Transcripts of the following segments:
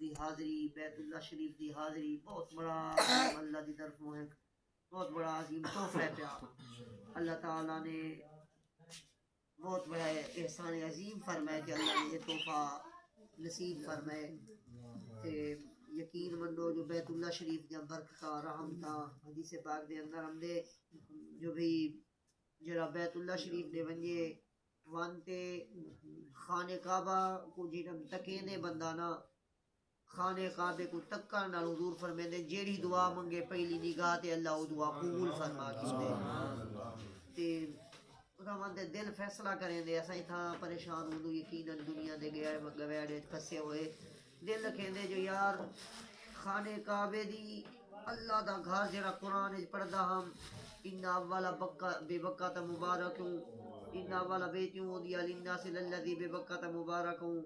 دی حاضری بیت اللہ شریف دی حاضری بہت بڑا عظیم اللہ دی طرفوں ہے، بہت بڑا عظیم تحفہ ہے پیا۔ اللہ تعالیٰ نے بہت بڑا احسان عظیم فرمائے کہ اللہ نے یہ تحفہ نصیب فرمائے تے یقین منو جو بیت اللہ شریف دیا برکتاں رحمتاں حدیث پاک دے اندر ہم دے جو بھی جڑا بیت اللہ شریف دے ونجے وانتے خانہ کعبہ کو جنم تکیندے بندہ نا خانے کعبے کو تکا نال حضور فرمیندے جیڑی دعا منگے پہلی نگاہ تے اللہ او دعا قبول فرما کیندے تے اُتھاں وانتے دل فیصلہ کریں دے اساں تھا پریشان ہوندو یقیناً دنیا دے گویڑے پھسے ہوئے دل رکھیں دے جو یار خانے کعبے دی اللہ دا گھر جڑا قرآن وچ پڑھدا ہم ان اولا بے بکۃ مبارکوں ان اولا بیتوں دی للناس الذی بے بکۃ مبارکوں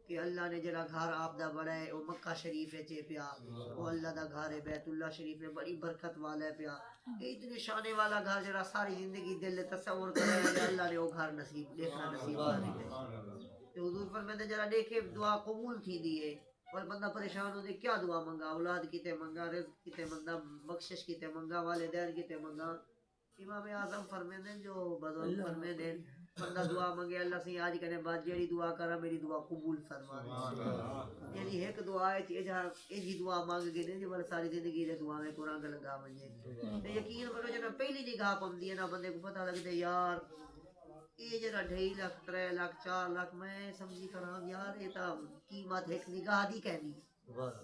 کہ اللہ نے جڑا گھر آپ دا بڑا ہے وہ مکہ شریف ہے پیا وہ اللہ دا گھر ہے بیت اللہ شریف ہے بڑی برکت والا ہے پیا اتنے شانے والا گھر جڑا ساری زندگی دل تصور کرے اللہ نے وہ گھر نصیب دیکھنا نصیب کر حضور فرماتے جڑا دیکھے دعا قبول تھی دیے اور بندہ پریشان ہو دے کیا دعا منگا اولاد کیتے منگا رزق کیتے منگا بخشش کیتے منگا والدین کیتے منگا امام اعظم فرمیندے جو بزرگ فرمیندے بندہ دعا منگے اللہ سے آج کنے بعد جیڑی دعا کرا میری دعا قبول فرما یعنی ایک دعا ہے ایجی دعا مانگ گئے نے جو ساری زندگی دے دعا میں قرآن کا لگا ونجے تے یقین کرو جنا پہلی نگاہ پوندی ہے نا بندے کو پتہ لگدے یار یہ جڑا 2.5 لاکھ 3 لاکھ 4 لاکھ میں سمجھی کراں یار یہ تا قیمت ایک نگاہ دی کہنی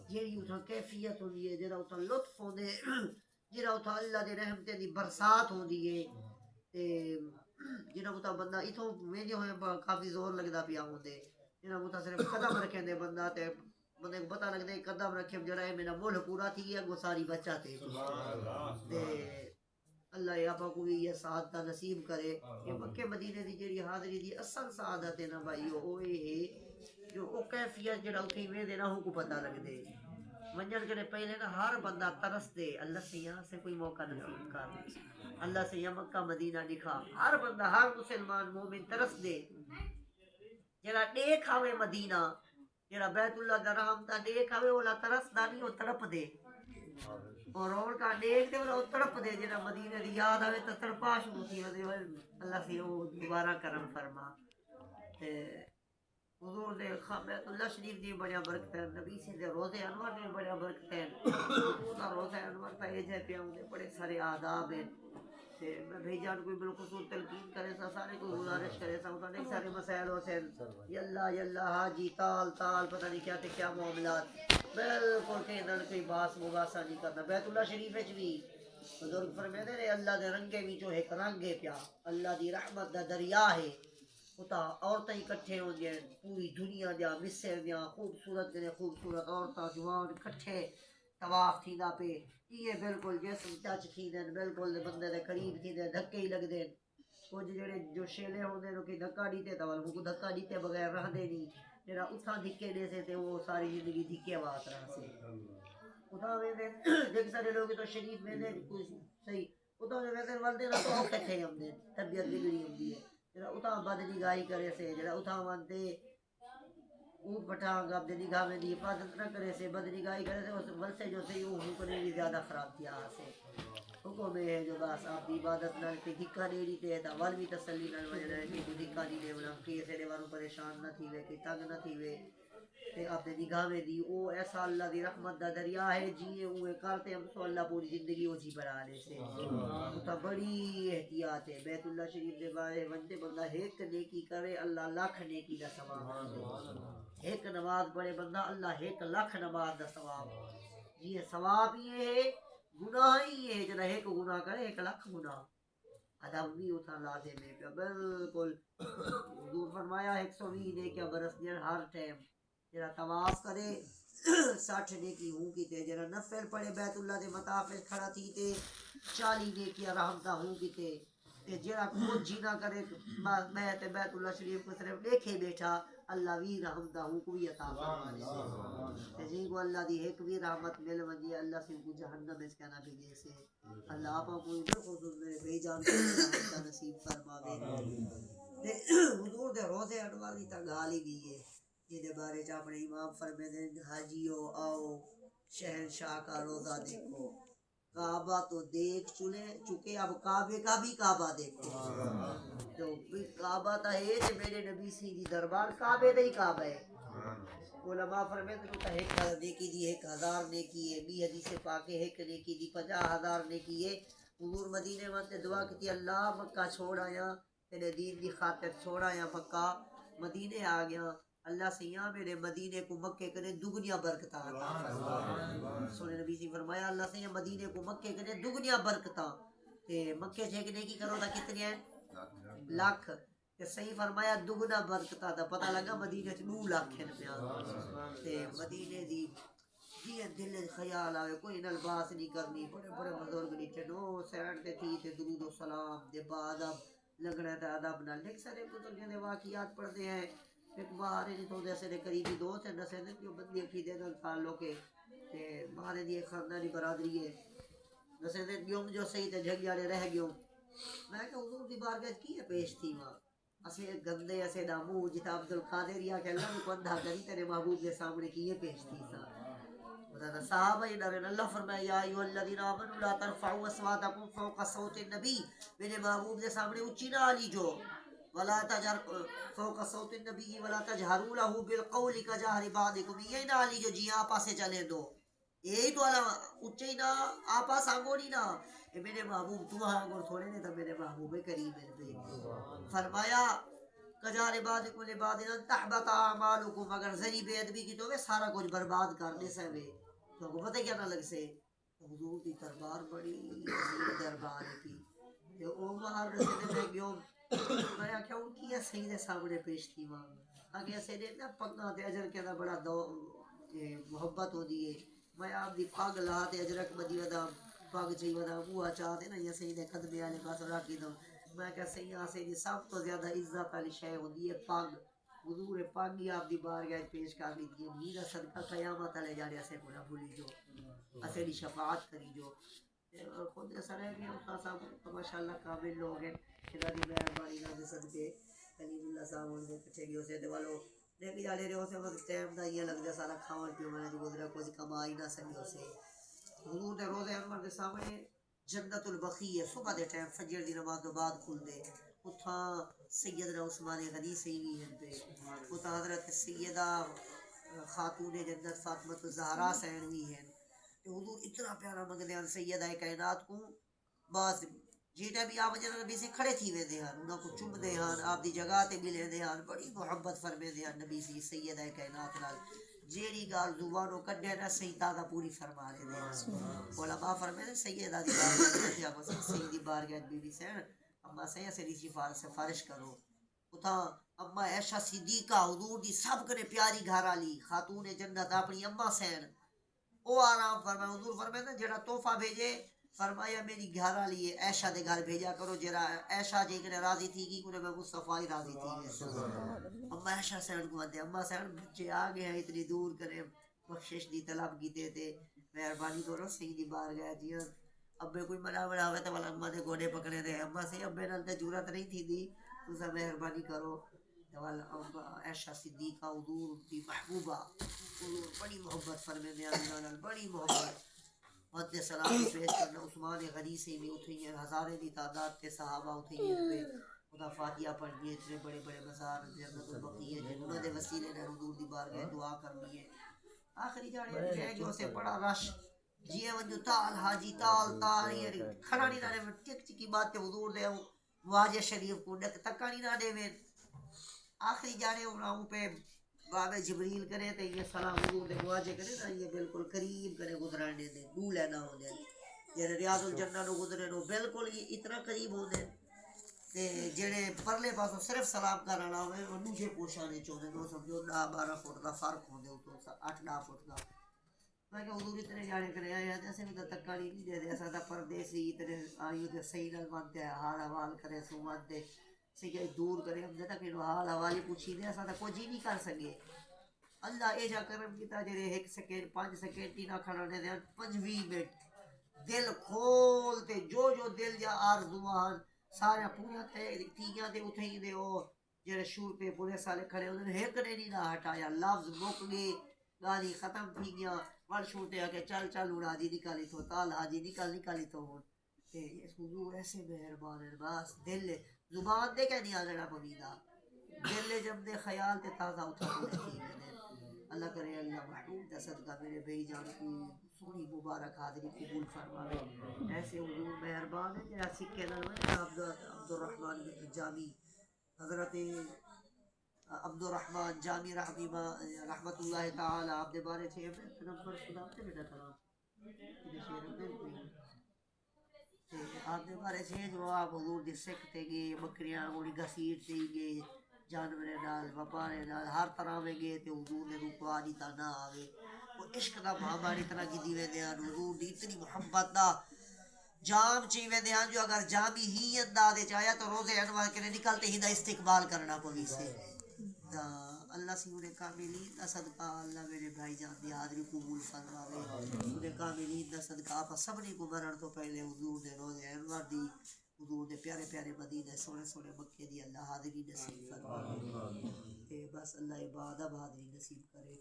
جیڑی اتھا کیفیت ہوندی ہے جڑا اتھا لطف ہوندے جڑا اتھا اللہ دے رحمتے دی برسات ہوندی ہے تے جنہاں اتھا بندہ اتھوں ویندے ہوئے کافی زور لگدا پیا ہوندے جنہاں اتھا صرف قدم رکھیں دے بندہ تے بندے کو پتہ لگدے قدم رکھے جڑا ہے میرا مول پورا تھی ہے وہ ساری بچہ تے اللہ یا پاک کو یہ سعادت نصیب کرے کہ مکہ مدینے دی جڑی حاضری دی اصل سعادت ہے نا بھائی وہ ہے جو او کیفیت جڑا اتھی ویندے نا ہو کو پتہ لگدے منجن کے پہلے نا ہر بندہ ترس دے اللہ سے یہاں سے کوئی موقع نصیب کر اللہ سے یہ مکہ مدینہ دکھا ہر بندہ ہر مسلمان مومن ترس دے جڑا دیکھ آوے مدینہ جڑا بیت اللہ دا رحمتہ دیکھ آوے اولا ترس دا نہیں وہ تڑپ دے اور روڑ کا دیکھ دے اولا تڑپ دے جڑا مدینہ دی یاد آوے تو تڑپا شروع تھی اللہ سے وہ دوبارہ کرم فرما حضور دے بیت اللہ شریف دی بڑیا برکتیں نبی سے دے روزے انور دے بڑیا برکتیں حضور دا روزہ انور تا یہ جے پیا دے بڑے سارے آداب ہیں تے میں بھائی جان کوئی بالخصوص تلقین کرے سا سارے کوئی گزارش کرے سا ہوتا نہیں سارے مسائل ہوتے ہیں یاللہ حاجی تال پتہ نہیں کیا تے کیا معاملات بالکل کہ نہ کوئی باس مباحثہ نہیں کرنا بیت اللہ شریف وچ بھی بزرگ فرمیندے نے اللہ دے رنگے وچوں ایک رنگ ہے پیا اللہ دی رحمت دا دریا ہے اتا عورتیں اکٹھے ہوں گے پوری دنیا دیا مصر دیا خوبصورت عورتیں جوان اکٹھے طواف تھیندا پہ یہ بالکل جسم ٹچ تھیندے بالکل بندے دے قریب تھیندے دھکے ہی لگدے کچھ جڑے جو شیلے ہوندے نو کہ دھکا دیتے تا وہ کو دھکا دیتے بغیر رہندے نہیں جڑا اتھا دھکے دے سے تے وہ ساری زندگی دھکے وات رہ سے اتھا ویندے دیکھ سارے لوگ تو شریف ویندے کوئی صحیح اتھا ویندے ولدے نہ تو کٹھے ہوندے طبیعت بگڑی ہوندی ہے جڑا اتھا بد نگاہی کرے سے جڑا اتھا وانتے اونٹ پٹھا گا اپنے نگاہ میں دی حفاظت نہ کرے سے بد نگاہی کرے سے اس ورثے جو سے وہ حکم بھی زیادہ خراب کیا سے حکم ہے جو بس آپ دی عبادت نہ کہ دھکا نہیں دیتے تا ول بھی تسلی نہ وجہ ہے کہ دھکا نہیں دے بنا کہ سے والوں پریشان نہ تھی وے کہ تنگ نہ تھی وے تے اپنے نگاہ میں دی او ایسا اللہ دی رحمت دا دریا ہے جی اوے کرتے ہم تو اللہ پوری زندگی او جی بنا لے سے تو بڑی احتیاط ہے بیت اللہ شریف دے بارے بندے بندہ ایک نیکی کرے اللہ لاکھ نیکی دا ثواب دے ایک نماز پڑھے بندہ اللہ 1 لاکھ نماز دا ثواب یہ ثواب یہ ہے گناہ ہی ہے جنہ ایک گناہ کرے 1 لاکھ گناہ ادب بھی اتھا لازم ہے بالکل حضور فرمایا 120 نیکیاں برس دین ہر ٹائم جڑا طواف کرے 60 نیکی ہوں کیتے جڑا نفل پڑھے بیت اللہ دے مطاف کھڑا تھی تے 40 نیکیاں رحمتہ ہوں کیتے تے جڑا کچھ نہ کرے میں تے بیت اللہ شریف کو صرف دیکھے بیٹھا اللہ بھی رحمتہ ہوں کو بھی عطا فرما دے تے جی کو اللہ دی ایک بھی رحمت مل ونجی اللہ سے کو جہنم میں کہنا بھی دے سے اللہ آپ کو خصوص میں بے جان رحمتہ نصیب فرماوے تے حضور دے روزے انوار دی تا گال ہی دی ہے یہ بارے چ اپنے امام فرمیندے حاجیو آؤ شہنشاہ کا روزہ دیکھو، کعبہ تو دیکھ چکے اب کعبے کا بھی کعبہ دیکھو۔ تو کعبہ تا ہے تے میرے نبی سی دی دربار کعبے دا ہی کعبہ ہے۔ علماء فرمیندے تو ایک نیکی دی 1000 نیکی ہے، بھی حدیث پاک ہے ایک نیکی دی 50,000 نیکی ہے۔ حضور مدینے واسطے دعا کیتی اللہ مکہ چھوڑ آیا، تیرے دین دی خاطر چھوڑ آیا مکہ، مدینے آ گیا، اللہ سیاں میرے مدینے کو مکے کرے دگنیاں برکتاں عطا فرما۔ سونے نبی سے فرمایا اللہ سیاں مدینے کو مکے کرے دگنیاں برکتاں، تے مکے سے ایک نیکی کرو تا کتنے ہیں؟ لاکھ۔ تے صحیح فرمایا دگنا برکتاں دا پتہ لگا مدینے چ 2 لاکھ ہیں پیا۔ تے مدینے دی جی دل خیال آوے کوئی نال باس نہیں کرنی، بڑے بڑے بزرگ نیچے نو سینڈ تے تھی تے درود و سلام دے بعد اب لگنا تے ادب نال ایک سارے بزرگوں دے واقعات پڑھتے ہیں۔ ایک باہر نہیں تو جیسے دے قریبی دوست ہیں دسے دے جو بندی کی دے نال تعلق ہے تے باہر دی ایک خاندانی برادری ہے دسے دے گیوں جو صحیح تے جھگڑے رہ گیوں۔ میں کہ حضور دی بارگاہ کی ہے پیش تھی ماں اسے گندے اسے نامو جتا عبد القادر یا کہ اللہ کو اندھا کری تیرے محبوب کے سامنے کی یہ پیش تھی سا صحابہ ہی ڈرے اللہ فرمایا یا ایھا الذین آمنوا لا ترفعوا اصواتکم فوق صوت النبی، میرے محبوب کے سامنے اونچی نہ آلی جو، ولا تجہر فوق صوت النبی ولا تجہروا له بالقول کجہر بعضکم، یہ نہ آلی جو جی آپا سے چلے دو، یہی تو اللہ اونچی نہ آپا سانگوڑی نہ، اے میرے محبوب تو ہاں تھوڑے نے تو میرے محبوب کریم ہے۔ فرمایا کجار بعضکم لبعض ان تحبط اعمالکم، اگر ذری بے ادبی کی تو وہ سارا کچھ برباد کرنے سے وے تو کو پتہ کیا نہ لگ سے حضور دی دربار بڑی عظیم دربار تھی تے او باہر رستے میں گیو میں کیا ان کی صحیح دے سامنے پیش تھی ماں اگے سے دے نہ پگاں تے اجر کے دا بڑا دو محبت ہوندی ہے، میں آپ دی پگ لا تے اجرک بدی ودا پگ چئی ودا بوا چا تے نہ یہ صحیح دے قدمے والے پاس رکھ دو، میں کہ سیاں سے دی سب تو زیادہ عزت والی شے ہوندی ہے پگ، حضور پاک ہی آپ دی بارگاہ پیش کر دی تھی میرا صدقہ قیامت والے جاڑے اسے کو نہ بھولی جو اسے دی شفاعت کری جو خود سرے بھی ہم صاحب ماشاءاللہ کامل لوگ ہیں خدا دی مہربانی نال صدقے کلیم اللہ صاحب ان دے پیچھے گیو سے تے والو دیکھ جاڑے رہو سے وقت ٹائم دا یہ لگدا سارا کھاون پیو میں گزرا کوئی کما ہی نہ سکیو سے حضور دے روزے انور دے سامنے جنت البقیع ہے، صبح دے ٹائم فجر دی نماز تو بعد کھل دے اتھاں سیدنا عثمان غنی سے بھی ہیں پہ اتھاں حضرت سیدہ خاتون جنت فاطمہ الزہرا سین بھی ہیں کہ حضور اتنا پیارا منگدے ہیں سیدہ کائنات کو بس جیڑا بھی آپ جنہ نبی سے کھڑے تھی وے دے ہیں انہاں کو چم دے ہیں آپ دی جگہ تے ملے دے ہیں بڑی محبت فرمے دے ہیں نبی سی سیدہ کائنات نال جیڑی گال زبانوں کڈے نہ صحیح تازہ پوری فرما دے دے علماء فرمے دے سیدہ دی بارگاہ سیدی بارگاہ بی بی سین اما سیاں سے سفارش کرو اتھا اما عائشہ صدیقہ حضور دی سب کنے پیاری گھر والی خاتون جنت اپنی اما سین او آرام فرمائے حضور فرمائے نا جڑا تحفہ بھیجے فرمایا میری گھر والی ہے عائشہ دے گھر بھیجا کرو جڑا عائشہ جے کنے راضی تھی کی کنے میں مصطفی ہی راضی تھی اما عائشہ سین کو دے اما سین بچے آ گئے ہیں اتنی دور کرے بخشش دی طلب کیتے تے مہربانی کرو سیدھی بارگاہ جی ابے کوئی منا بنا ہوئے تو والا اما دے گوڑے پکڑے دے اما سے ابے نال تے ضرورت نہیں تھی دی تسا مہربانی کرو عائشہ صدیقہ حضور دی محبوبہ حضور بڑی محبت فرمے دے نال بڑی محبت مد سلام پیش کرنا عثمان غنی سے بھی اٹھی ہیں ہزارے دی تعداد کے صحابہ اٹھی ہیں پہ خدا فاتحہ پڑھنی ہے اتنے بڑے بڑے مزار جنت البقیع ہے جنہوں دے وسیلے نے حضور دی بارگاہ دعا کرنی ہے آخری جانے رہ گئے اسے بڑا رش جیے ونجو تال حاجی تال تال یہ کھڑا نہیں رہے میں ٹک ٹکی بات حضور دے واجہ شریف کو تکا نہیں نہ دے میں آخری جانے انہوں پہ باب جبریل کرے تے یہ سلام حضور دے واجہ کرے نا یہ بالکل قریب کرے گزرانے دے دو لینا ہو دے جڑے ریاض الجنہ نو گزرے نو بالکل یہ اتنا قریب ہو دے تے جڑے پرلے پاسوں صرف سلام کرنا ہوئے وہ نیچے پوچھانے چاہتے ہیں سمجھو 10-12 فٹ کا فرق ہوندے تو 8-9 فٹ کا میں کہ حضور اتنے جانے کرے آئے ہیں ایسے بھی تو تکاڑی نہیں دے دے ایسا تو پردیسی اتنے آئیو تے صحیح نال مانتے ہیں حال حوال کرے سومت دے سکے دور کرے ہم جتا کہ حال حوالی پوچھی دے ایسا تو کچھ ہی نہیں کر سکے اللہ اے جا کرم کیتا جڑے 1 سیکنڈ 5 سیکنڈ ہی نہ کھڑانے دے 25 منٹ دل کھول تے جو دل جا آرزوان سارے پورا تے تیاں دے اٹھیں دے او جڑے شور پہ پولیس والے کھڑے انہوں نے ایک نے نہیں نہ ہٹایا لفظ مک گئے گالی ختم تھی گیا ول چھوٹے آ کے چل چل اڑا دی نکالی تو تال حاجی نکالی تو ہوں حضور ایسے مہربان ہے بس دل زبان دے کے نہیں آنا پویدا دل جب دے خیال تے تازہ اٹھا کے اللہ کرے اللہ محبوب دا صدقہ میرے بھائی جان کی سونی مبارک حاضری قبول فرماوے ایسے حضور مہربان ہے جہاں سکے نہ عبد الرحمن جامی حضرت عبد الرحمن جامی رحمت اللہ تعالی آپ دے بارے چھے نمبر خدا تے بیٹا کلام آپ دے بارے چھے جو آپ حضور دی سکتے گئے بکریاں گوڑی گسیر تے گئے جانورے نال وپارے نال ہر طرح میں گئے تے حضور نے رکوا دیتا نہ آوے وہ عشق دا محمد اتنا کی دیوے دیان حضور دی اتنی محبت دا جام چیوے دیان جو اگر جامی ہی اندازے چاہیا تو روزے انوار کے نکلتے ہی دا استقبال کرنا پوی سے تا اللہ سی انہیں کاملین دا صدقہ اللہ میرے بھائی جان دی حاضری قبول فرماوے انہیں کاملین دا صدقہ آپ سبنی کو مرن تو پہلے حضور دے روزے انوار دی حضور دے پیارے پیارے مدینے سونے سونے مکے دی اللہ حاضری نصیب فرماوے تے بس اللہ عبادہ حاضری نصیب کرے